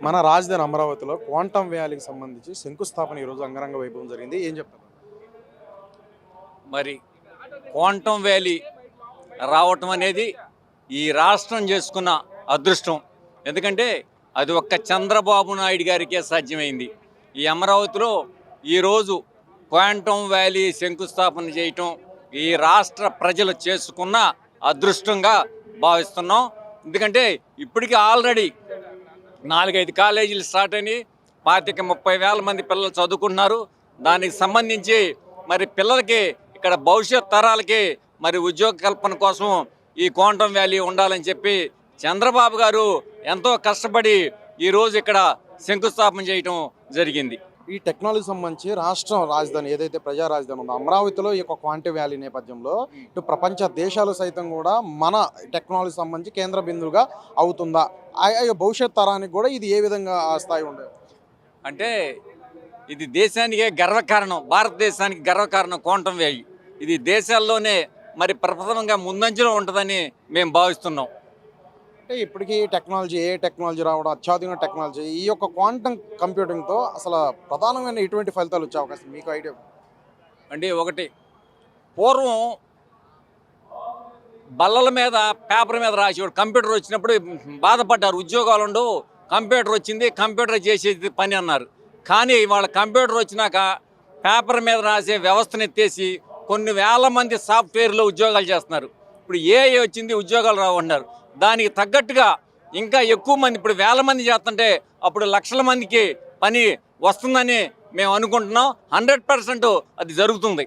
మన రాజధాని అమరావతిలో క్వాంటమ్ వ్యాలీకి సంబంధించి శంకుస్థాపన ఈరోజు అంగరంగ వైభవం జరిగింది. ఏం చెప్తారు? మరి క్వాంటమ్ వ్యాలీ రావటం అనేది ఈ రాష్ట్రం చేసుకున్న అదృష్టం. ఎందుకంటే అది ఒక్క చంద్రబాబు నాయుడు గారికే సాధ్యమైంది. ఈ అమరావతిలో ఈరోజు క్వాంటమ్ వ్యాలీ శంకుస్థాపన చేయటం ఈ రాష్ట్ర ప్రజలు చేసుకున్న అదృష్టంగా భావిస్తున్నాం. ఎందుకంటే ఇప్పటికీ ఆల్రెడీ 4-5 కాలేజీలు స్టార్ట్ అయినాయి. 25-30 వేల మంది పిల్లలు చదువుకుంటున్నారు. దానికి సంబంధించి మరి పిల్లలకి ఇక్కడ భవిష్యత్ తరాలకి మరి ఉద్యోగ కల్పన కోసం ఈ క్వాంటమ్ వ్యాలీ ఉండాలని చెప్పి చంద్రబాబు గారు ఎంతో కష్టపడి ఈరోజు ఇక్కడ శంకుస్థాపన చేయటం జరిగింది. ఈ టెక్నాలజీ సంబంధించి రాష్ట్రం రాజధాని ఏదైతే ప్రజా రాజధాని ఉందో అమరావతిలో ఈ యొక్క క్వాంటమ్ వ్యాలీ నేపథ్యంలో ఇటు ప్రపంచ దేశాలు సైతం కూడా మన టెక్నాలజీ సంబంధించి కేంద్ర బిందువుగా అవుతుందా? భవిష్యత్ తరానికి కూడా ఇది ఏ విధంగా ఆ స్థాయి ఉండదు? అంటే ఇది దేశానికే గర్వకారణం, భారతదేశానికి గర్వకారణం క్వాంటమ్ వ్యాలీ. ఇది దేశాల్లోనే మరి ప్రప్రథమంగా ముందంజలో ఉంటుందని మేము భావిస్తున్నాం. అంటే ఇప్పటికీ టెక్నాలజీ రావడం, అత్యాధునిక టెక్నాలజీ, ఈ యొక్క క్వాంటమ్ కంప్యూటింగ్తో అసలు ప్రధానమైన ఎటువంటి ఫలితాలు వచ్చే అవకాశం మీకు ఐడియా? అంటే ఒకటి, పూర్వం బల్లల మీద పేపర్ మీద రాసేవాడు. కంప్యూటర్ వచ్చినప్పుడు బాధపడ్డారు, ఉద్యోగాలు ఉండవు, కంప్యూటర్ వచ్చింది, కంప్యూటర్ చేసేది పని అన్నారు. కానీ వాళ్ళ కంప్యూటర్ వచ్చినాక పేపర్ మీద రాసే వ్యవస్థను ఎత్తేసి కొన్ని వేల మంది సాఫ్ట్వేర్లో ఉద్యోగాలు చేస్తున్నారు. ఇప్పుడు ఏఐ వచ్చింది, ఉద్యోగాలు రావన్నారు. దానికి తగ్గట్టుగా ఇంకా ఎక్కువ మంది, ఇప్పుడు వేల మంది చేస్తుంటే అప్పుడు లక్షల మందికి పని వస్తుందని మేము అనుకుంటున్నాం. 100% అది జరుగుతుంది.